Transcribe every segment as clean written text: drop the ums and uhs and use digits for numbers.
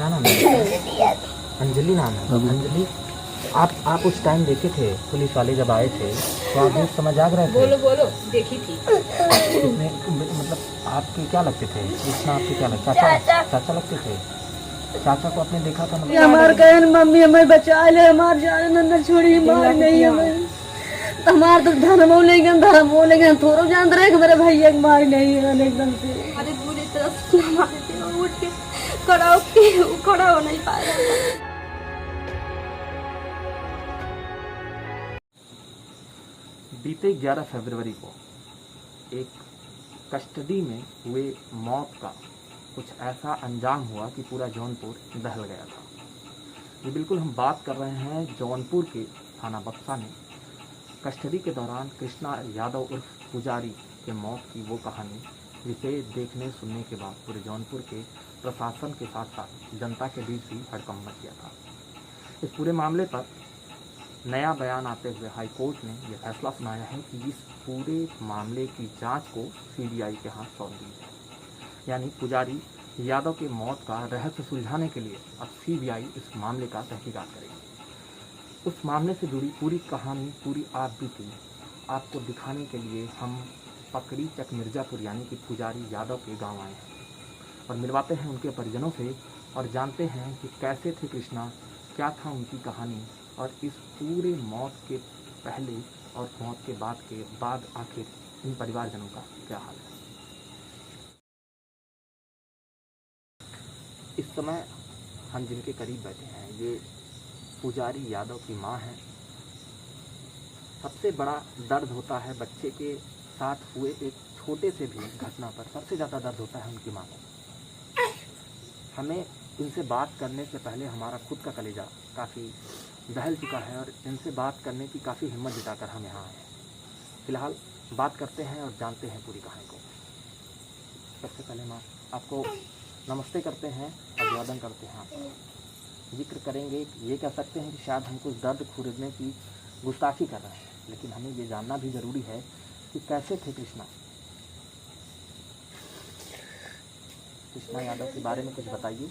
क्या नाम है? अंजलि नाम है। अंजलि, आप उस टाइम देखे थे पुलिस वाले जब आए थे तो आप भी उस समय जाग रहे थे? बोलो बोलो, देखी थी। कितने मतलब आपके क्या लगते थे? कृष्णा आपके क्या लगते? चाचा लगते थे? चाचा को आपने देखा था? मतलब हमार कहन मम्मी हमें बचा ले, हमार जाने न छोड़ी, मार नहीं हमें हमार तो धर्म बोलेंगे थोड़ा जान रहे मेरे भैया के मार नहीं है एकदम से। अरे बुरी तरह से हमारे थे, और उठ के खड़ा हो नहीं पा रहा था। बीते 11 फरवरी को एक कस्टडी में हुए मौत का कुछ ऐसा अंजाम हुआ कि पूरा जौनपुर दहल गया था। ये बिल्कुल हम बात कर रहे हैं जौनपुर के थाना बक्सा में कस्टडी के दौरान कृष्णा यादव उर्फ पुजारी के मौत की वो कहानी, जिसे देखने सुनने के बाद पूरे जौनपुर के प्रशासन के साथ साथ जनता के बीच भी हड़कंप मच गया था। इस पूरे मामले पर नया बयान आते हुए हाई कोर्ट ने यह फैसला सुनाया है कि इस पूरे मामले की जांच को सीबीआई के हाथ सौंप दी है। यानी पुजारी यादव के मौत का रहस्य सुलझाने के लिए अब सीबीआई इस मामले का तहकीकात करेगी। उस मामले से जुड़ी पूरी कहानी, पूरी आप बीती आपको दिखाने के लिए हम पकड़ी चक मिर्जापुर यानी कि पुजारी यादव के गांव आए हैं और मिलवाते हैं उनके परिजनों से और जानते हैं कि कैसे थे कृष्णा, क्या था उनकी कहानी और इस पूरे मौत के पहले और मौत के बाद आखिर इन परिवारजनों का क्या हाल है। इस समय हम जिनके करीब बैठे हैं ये पुजारी यादव की माँ है। सबसे बड़ा दर्द होता है बच्चे के साथ हुए एक छोटे से भी घटना पर, सबसे ज़्यादा दर्द होता है उनकी माँ को। हमें इनसे बात करने से पहले हमारा खुद का कलेजा काफ़ी दहल चुका है और इनसे बात करने की काफ़ी हिम्मत जुटाकर हम यहाँ आए हैं। फिलहाल बात करते हैं और जानते हैं पूरी कहानी को। सबसे पहले माँ आपको नमस्ते करते हैं, अभिवादन करते हैं। आपका जिक्र करेंगे, ये कह सकते हैं कि शायद हम कुछ दर्द खुरदने की गुस्ताखी कर रहे हैं, लेकिन हमें ये जानना भी ज़रूरी है कि कैसे थे कृष्णा। कृष्णा यादव के बारे में कुछ बताइए।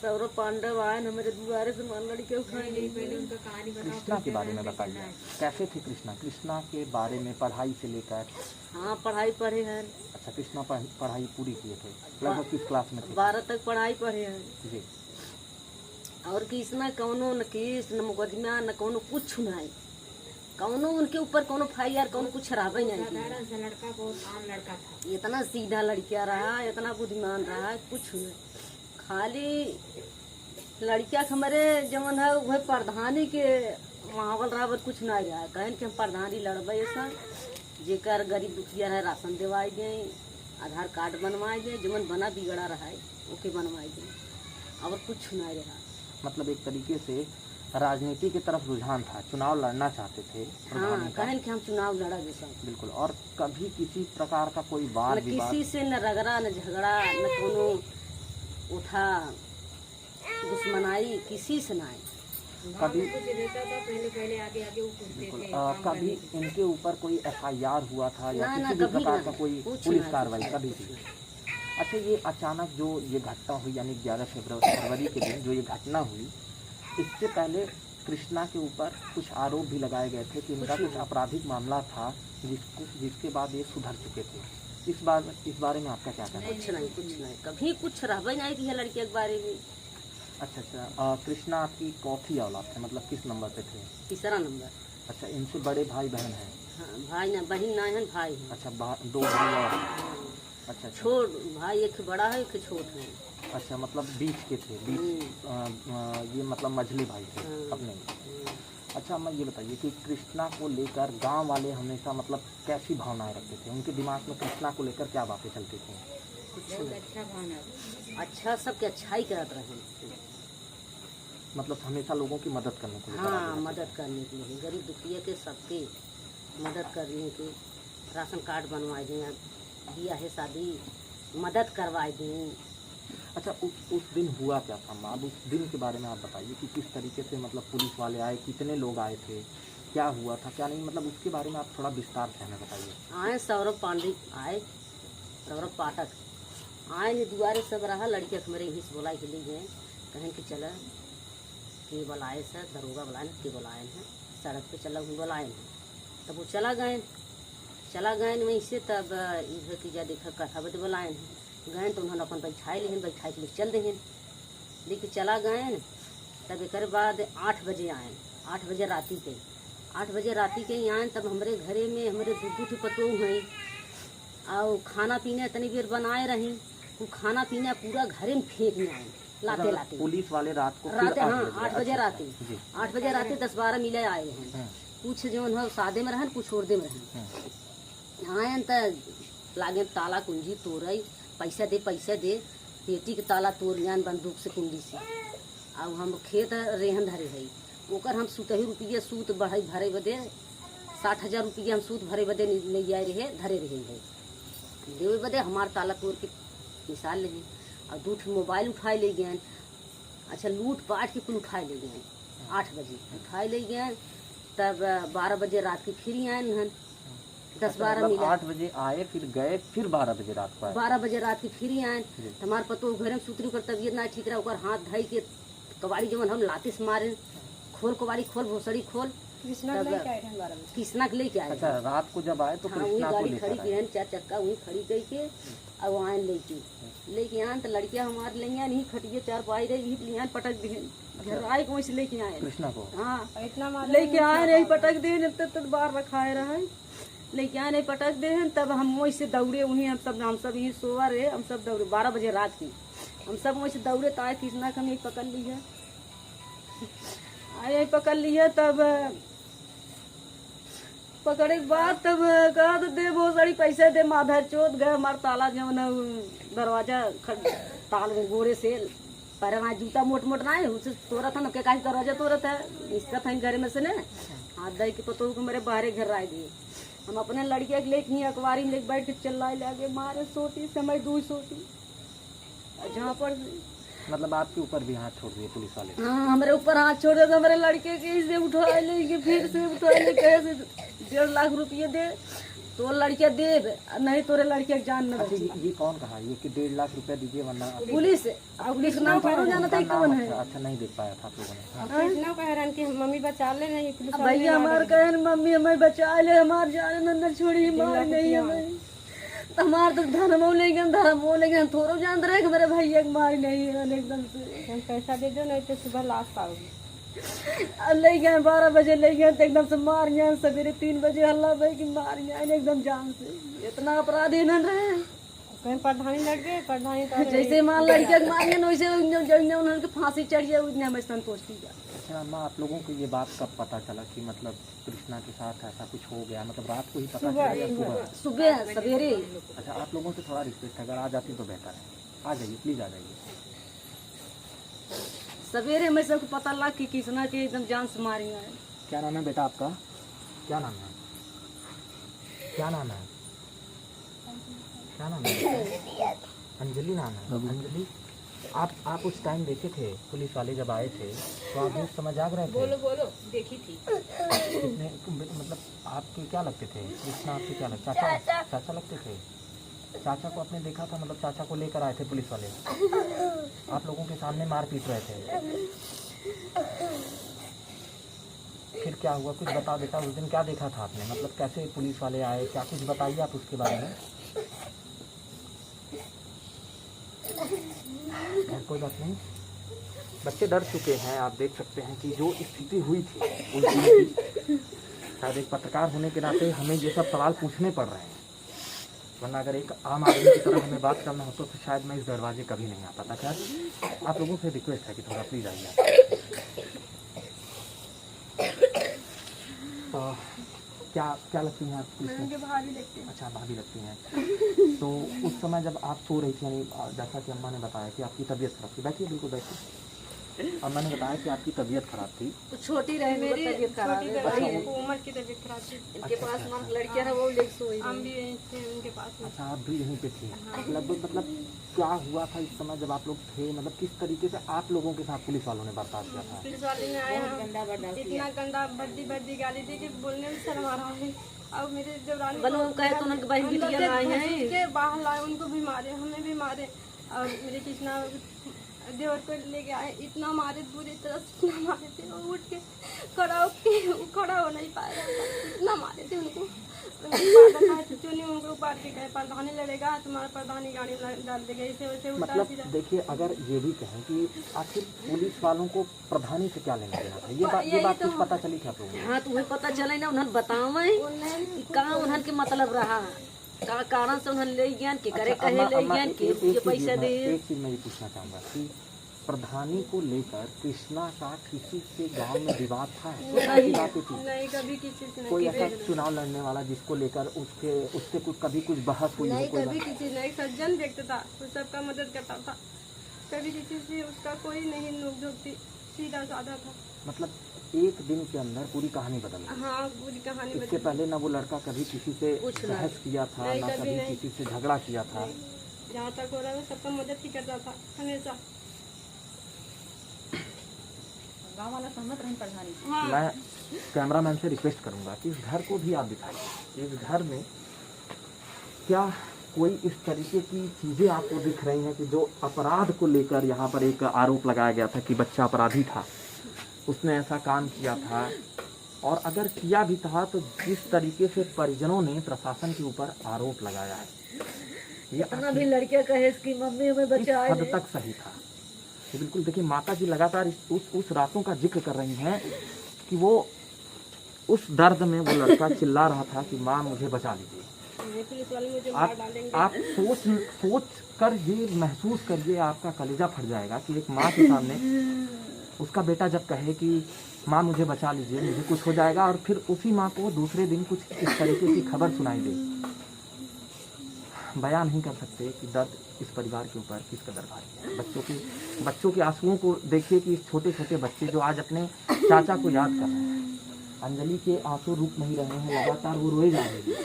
सौरभ पांडव आए न मेरे दुआरे से मान लड़के उठाए नहीं। पहले उनका कहानी बताओ। कृष्णा के बारे में बताइए, कैसे थे कृष्णा? कृष्णा के बारे में पढ़ाई से लेकर। हाँ पढ़ाई पढ़े हैं। अच्छा, कृष्णा पढ़ाई पूरी किए थे, लगभग किस क्लास में थे? 12 तक पढ़ाई पढ़े हैं। जी। और कृष्णा कौनो न केस न मुकदमा न कौनो कुछ नहीं, कौनो उनके ऊपर कौनो फायर कौनो कुछ रहबे नहीं। साधारण सा लड़का, बहुत आम लड़का था। इतना सीधा लड़किया रहा, इतना बुद्धिमान रहा, कुछ नहीं। खाली लड़किया के हमारे जवन है वह प्रधानी के माहौल रहा, बस कुछ नहीं रहा। कहन कि हम प्रधानी लड़बे ऐसा जेकर गरीब दुखिया है राशन दिवाई दें, आधार कार्ड बनवाए दें, जमन बना बिगड़ा रहा है ओके बनवाई दें, और कुछ नहीं रहा। मतलब एक तरीके से राजनीति की तरफ रुझान था, चुनाव लड़ना चाहते थे। हाँ कहन कि हम चुनाव लड़ा जैसा। बिल्कुल। और कभी किसी प्रकार का कोई वाद विवाद? किसी से न रगड़ा न झगड़ा न कोनो उठा दुश्मनाई किसी से नहीं। कभी कुछ रहता था, पहले आगे वो पूछते थे। कभी इनके ऊपर कोई FIR हुआ था या ना, किसी भी कभी प्रकार ना, का कोई कुछ पुलिस ना, कार्रवाई कुछ कभी ना, भी? अच्छा, ये अचानक जो ये घटना हुई यानी 11 फरवरी के दिन जो ये घटना हुई, इससे पहले कृष्णा के ऊपर कुछ आरोप भी लगाए गए थे कि इनका कुछ आपराधिक मामला था जिसके बाद ये सुधर चुके थे। इस बारे में आपका क्या कहना है? कुछ नहीं, कभी कुछ रहबे नहीं थी लड़किया के बारे में। अच्छा, कृष्णा आपकी कौथी औलाद थे, मतलब किस नंबर पे थे? तीसरा नंबर। अच्छा, इनसे बड़े भाई बहन हैं? हाँ भाई ना बहन ना है, भाई है। अच्छा, 2 भाई और? अच्छा, छोट भाई एक बड़ा है एक छोट है। अच्छा, मतलब बीच के थे, ये मतलब मझले भाई थे अपने। अच्छा, मैं ये बताइए कि कृष्णा को लेकर गांव वाले हमेशा मतलब कैसी भावनाएं रखते थे? उनके दिमाग में कृष्णा को लेकर क्या बातें चलती थी? बहुत अच्छा भावना, अच्छा सबके अच्छाई करत रहे, मतलब हमेशा लोगों की मदद करने को लेकर हाँ आगे रहते मदद करने के लिए, गरीब दुखिया के सबके मदद करने के, राशन कार्ड बनवाए दें, दिया है शादी मदद करवाए दें। अच्छा, उस दिन हुआ क्या था? अब उस दिन के बारे में आप बताइए कि किस तरीके से मतलब पुलिस वाले आए, कितने लोग आए थे, क्या हुआ था क्या नहीं, मतलब उसके बारे में आप थोड़ा विस्तार से हमें बताइए। आए सौरभ पांडे, आए सौरभ पाठक आए ने दुआरे सब रहा, लड़के हमारे यहीं से बोला के ले गए, कहें कि चला केवल आए सर दरोगा बुलाए, केवल आए हैं सड़क पे चला हुआ बुलाए हैं। तब वो चला गए वहीं से। तब इधर की जा देखा कथा बदे बुलाए हैं गए, तो उन्होंने अपन बैठाए लेकिन बैठाए के लिए चल दें लेके चला गए। तब एक बाद 8 बजे आए, 8 बजे राती के 8 बजे राती के ही आए। तब हमारे घरे में हमारे दूध पतो हैं और खाना पीने तनी देर बनाए रही, वो खाना पीना पूरा घरे में फेंक में आए लाते लाते। पुलिस वाले रात को हाँ 8 बजे राती, 8 बजे राती 10-12 मिले आए हैं। कुछ जो है सादे में रहन, कुछ छोड़ दे में रहन। आए तो लागे ताला कुंजी तोड़ई, पैसा दे पेटी के ताला तोड़ जान बंदूक से कुंडी से। अब हम खेत रेहन धरे है, ओकर हम सुतही रुपये सूत बढ़ई भरे बदे 60,000 रुपये हम सूत भरे बदे ले जाए रहे, धरे रहे है देवे बदे। हमार ताला तोड़ के मिसाल ले और 2 मोबाइल उठाए ले गए। अच्छा लूट पाट के कुल उठाए ले गए, 8 बजे उठाए ले गए। तब 12 बजे रात की फिर आए हन, 10-12 मिले। 8 बजे आए फिर गए, फिर 12 बजे रात को आए। 12 बजे रात की फिर आए। हमारे पतो घर में सुतरी कर तबियत ना ठीक रहा, ओकर हाथ धई के कबाड़ी जवन हम लाते से मारे, खोल कबाड़ी खोल भोसड़ी खोल, कृष्णा के लेके आए। अच्छा रात को जब आए तो हाँ वही गाड़ी खड़ी की 4 चक्का वही खड़ी गई के अब आए लेके आए। तो लड़कियां हमारे ले नहीं खटिए 4 पाई रही लिया पटक दिए, घर आए को वैसे लेके आए कृष्णा को। हाँ लेके आए नहीं पटक दे, तब बार रखाए रहे लेके आए नहीं पटक दे। तब हम वही से दौड़े, वहीं हम सब यही सोवा रहे, हम सब दौड़े 12 बजे रात की, हम सब वहीं से दौड़े। तो आए कृष्णा का हम एक पकड़ ली है, आए पकड़ लिया। तब पकड़े के बाद तब कहा तो दे बहुत सारी पैसे दे, माधर चोत गए हमारा ताला जो न दरवाजा ताल गोरे से पर वहाँ जूता मोट ना है उससे तोड़ा था ना, क्या दरवाजा तोड़ा था इसका था घर में से न हाथ दे के पतो को मेरे बाहर घर आए दिए। हम अपने लड़के के लेके अखबारी में लेके बैठ के चिल्लाए लगे, मारे सोटी समय 2 सोटी जहाँ पर मतलब आपके ऊपर भी हाथ छोड़ दिए पुलिस वाले। हाँ हमारे ऊपर हाथ छोड़ दिया, हमारे लड़के के इसे उठा लेंगे, फिर से उठा ले कहे 1.5 लाख रुपये दे तो लड़के दे, नहीं तोरे लड़के की जान न बची। ये कौन कहा ये कि 1.5 लाख रुपया दीजिए वरना? पुलिस का नाम थोड़ा जाना था कौन है। अच्छा नहीं देख पाया था आप लोगों ने। कह रहे कि मम्मी बचा ले नहीं, भैया हमारे कहे मम्मी हमें बचा ले, हमारे जान अंदर छोड़ी मार नहीं हमें, हमारे तो धर्मो लेंगे थोड़ो जान रहे कि मेरे भैया की मारी नहीं है एकदम से। पैसा दे दो नहीं तो सुबह लाश पाओगे। ले गए 12 बजे ले गए तो एकदम से मार गए, सवेरे 3 बजे हल्ला भाई की मार गए एकदम जान से। इतना अपराधी न रहे, कहीं प्रधानी लड़ गए, प्रधानी तो जैसे मान लड़के मारिए वैसे उन्होंने फांसी चढ़ जाए उतने में संतुष्टि का। अच्छा अम्मा आप लोगों को ये बात कब पता चला कि मतलब कृष्णा के साथ ऐसा कुछ हो गया, मतलब रात को ही पता चला या सुबह? सुबह सवेरे। अच्छा आप लोगों से थोड़ा रिक्वेस्ट है, अगर आ जाती तो बेहतर है, आ जाइए प्लीज आ जाइए। सवेरे हमें सबको पता लगा कि कृष्णा के एकदम जान से मारी है। क्या नाम है बेटा आपका? क्या नाम है? क्या नाम है? क्या नाम है? अंजलि नाम है। अंजलि आप उस टाइम देखे थे पुलिस वाले जब आए थे तो आप भी समझ आ रहे थे? बोलो देखी थी। कितने मतलब आपके क्या लगते थे? कृष्णा आपके क्या लगते? चाचा लगते थे? चाचा को आपने देखा था, मतलब चाचा को लेकर आए थे पुलिस वाले, आप लोगों के सामने मार पीट रहे थे, फिर क्या हुआ कुछ बता बेटा, उस दिन क्या देखा था आपने, मतलब कैसे पुलिस वाले आए, क्या कुछ बताइए आप उसके बारे में। कोई बात नहीं, बच्चे डर चुके हैं, आप देख सकते हैं कि जो स्थिति हुई थी उस दिन की, शायद एक पत्रकार होने के नाते हमें ये सब सवाल पूछने पड़ रहे हैं, वरना अगर एक आम आदमी की तरह हमें बात करना होता तो शायद मैं इस दरवाजे कभी नहीं आता था। खैर आप लोगों से रिक्वेस्ट है कि थोड़ा प्लीज आइए। तो क्या लगती हैं आप? भाभी लगती है। अच्छा भाभी लगती हैं। तो उस समय जब आप सो रही थी, यानी जैसा कि अम्मा ने बताया कि आपकी तबीयत खराब थी, बैठिए बिल्कुल बैठिए, और मैंने बताया कि आपकी तबीयत खराब थी। तो छोटी रहे मेरी तबीयत खराब है, बड़ी है। उम्र की तबीयत खराब थी। इनके पास मां लड़कियां है, वो लेके सोई हम रही। भी यहीं थे उनके पास में। अच्छा, आप भी यहीं पे थे। मतलब क्या हुआ था इस समय जब आप लोग थे? मतलब किस तरीके से आप लोगों के साथ पुलिस वालों ने बर्ताव किया था? पुलिस वाले ने आया, इतना गंदा भद्दी गाली दी कि बोलने में शर्म आ रहा है। अब मेरे देवरानी बनो कहे तो उनके बहन बिटिया आए हैं, के बाहर लाए, उनको भी मारे, हमें भी मारे। और मेरे कृष्णा देवर को लेके आए, इतना मारे, बुरी तरह से इतना मारे थे। वो उठ के खड़ा हो नहीं पाया था, इतना मारे थे उनको। चुनी उनको उपाड़ के गए, प्रधानी लड़ेगा तुम्हारा, प्रधानी गाड़ी डाल देगा, ऐसे वैसे उतार मतलब दिया। देखिए, अगर ये भी कहें कि आखिर पुलिस वालों को प्रधानी से क्या लेना देना था, ये बात कुछ पता चली क्या लोगों को? हाँ तो वही पता चले ना, उन्हें बतावे कहाँ उन्हन के मतलब रहा, का कारण से उन्हें ले ज्ञान के करे कहे ले ज्ञान के पैसा दे। एक चीज मैं ये पूछना चाहूँगा कि प्रधानी को लेकर कृष्णा का किसी से गांव में विवाद था? नहीं, कभी किसी से नहीं। कोई ऐसा चुनाव लड़ने वाला जिसको लेकर उससे कभी कुछ बहस हुई हो? नहीं, कभी किसी नहीं। सज्जन व्यक्ति था, वो सबका मदद करता था, कभी किसी से उसका कोई नहीं नोक-झोंक थी, सीधा साधा था। मतलब एक दिन के अंदर पूरी कहानी बदल गई। हाँ, पूरी कहानी बदल। इससे पहले ना वो लड़का कभी किसी से बहस किया था, ना कभी किसी से झगड़ा किया था। जहाँ तक हो रहा है सबका मदद ही करता था हमेशा। गाँव वाला सहमत रहे प्रधानी। हाँ। मैं कैमरामैन से रिक्वेस्ट करूंगा कि इस घर को भी आप दिखाइए। इस घर में क्या कोई इस तरीके की चीज़ें आपको दिख रही हैं कि जो अपराध को लेकर यहाँ पर एक आरोप लगाया गया था कि बच्चा अपराधी था, उसने ऐसा काम किया था, और अगर किया भी था तो जिस तरीके से परिजनों ने प्रशासन के ऊपर आरोप लगाया है, ये इतना भी लड़कियां कहे इसकी मम्मी हमें किस बचा हद तक सही था? ये बिल्कुल देखिए, माता जी लगातार उस रातों का जिक्र कर रही हैं कि वो उस दर्द में वो लड़का चिल्ला रहा था कि माँ मुझे बचा लीजिए। पुलिस वाले मुझे मार डालेंगे। आप सोच कर ये महसूस करिए, आपका कलेजा फट जाएगा कि एक माँ के सामने उसका बेटा जब कहे कि माँ मुझे बचा लीजिए, मुझे कुछ हो जाएगा, और फिर उसी माँ को दूसरे दिन कुछ इस तरीके की खबर सुनाई दे। बयान नहीं कर सकते कि दर्द इस परिवार के ऊपर किस कदर भारी है। बच्चों के आंसुओं को देखिए कि छोटे छोटे बच्चे जो आज अपने चाचा को याद कर रहे हैं, अंजलि के आंसू रुक नहीं रहे हैं, लगातार वो रोए जा रहे हैं।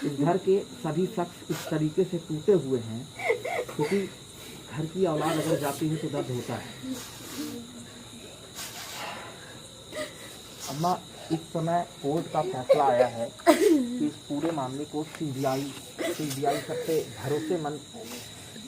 इस घर के सभी शख्स इस तरीके से टूटे हुए हैं क्योंकि घर की औलाद अगर जाती है तो दर्द होता है। अम्मा, इस समय कोर्ट का फैसला आया है कि इस पूरे मामले को सीबीआई सबसे भरोसेमंद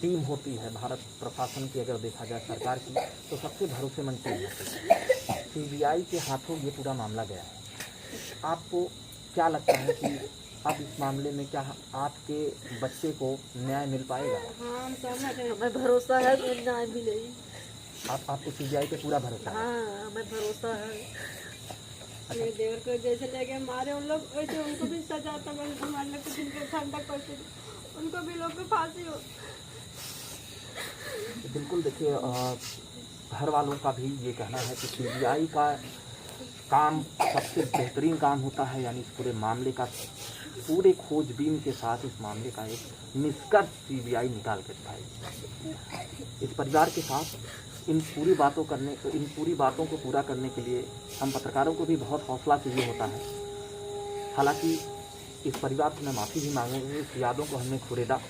टीम होती है भारत प्रशासन की, अगर देखा जाए सरकार की, तो सबसे भरोसेमंद टीम होती है। सीबीआई के हाथों ये पूरा मामला गया है। आपको क्या लगता है कि अब इस मामले में क्या आपके बच्चे को न्याय मिल पाएगा? हाँ, हम सहमत हैं। हमें भरोसा है कि न्याय मिलेगी। आपको सीबीआई पे पूरा भरोसा है? हाँ, हमें भरोसा है। मेरे देवर को जैसे लगे मारे उन लोग, वैसे उनको भी सजा तक हमारे लोग कुछ इनके ठंडा करते, उनको भी लोग को फांसी हो। बिल्कुल देखिए, घर वालों का भी ये कहना है कि सीबीआई का काम सबसे बेहतरीन काम होता है, यानी इस पूरे मामले का पूरे खोजबीन के साथ इस मामले का एक निष्कर्ष सीबीआई निकाल कर दिखाएगी। इस परिवार के साथ इन पूरी बातों को पूरा करने के लिए हम पत्रकारों को भी बहुत हौसला चाहिए होता है। हालांकि इस परिवार से मैं माफ़ी भी मांगूंगी, इस यादों को हमने खुरेदा।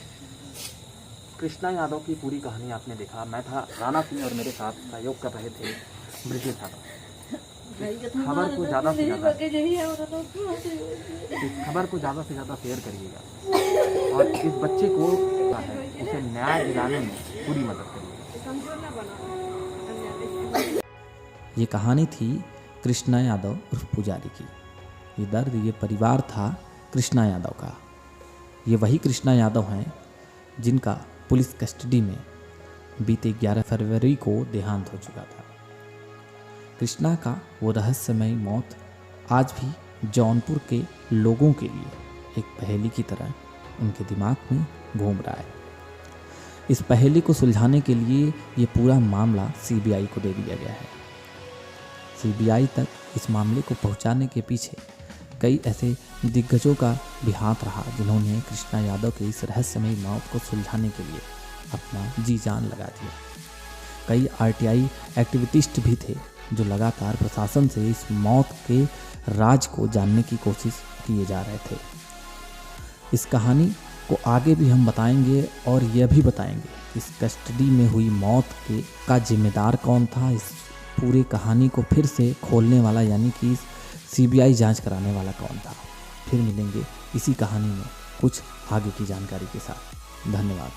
कृष्णा यादव की पूरी कहानी आपने देखा। मैं था राणा सिंह और मेरे साथ सहयोग कर रहे थे ब्रिजेश यादव। खबर को ज़्यादा से ज़्यादा शेयर करिएगा और इस बच्चे को उसे न्याय दिलाने में पूरी मदद करिएगा। ये कहानी थी कृष्णा यादव उर्फ पुजारी की। ये दर्द, ये परिवार था कृष्णा यादव का। ये वही कृष्णा यादव हैं जिनका पुलिस कस्टडी में बीते 11 फरवरी को देहांत हो चुका था। कृष्णा का वो रहस्यमयी मौत आज भी जौनपुर के लोगों के लिए एक पहेली की तरह उनके दिमाग में घूम रहा है। इस पहेली को सुलझाने के लिए ये पूरा मामला सीबीआई को दे दिया गया है। सीबीआई तक इस मामले को पहुंचाने के पीछे कई ऐसे दिग्गजों का भी हाथ रहा जिन्होंने कृष्णा यादव के इस रहस्यमयी मौत को सुलझाने के लिए अपना जी जान लगा दिया। कई आरटीआई एक्टिविस्ट भी थे जो लगातार प्रशासन से इस मौत के राज को जानने की कोशिश किए जा रहे थे। इस कहानी को आगे भी हम बताएंगे और यह भी बताएंगे कि इस कस्टडी में हुई मौत का जिम्मेदार कौन था, इस पूरे कहानी को फिर से खोलने वाला यानी कि सीबीआई जांच कराने वाला कौन था। फिर मिलेंगे इसी कहानी में कुछ आगे की जानकारी के साथ। धन्यवाद।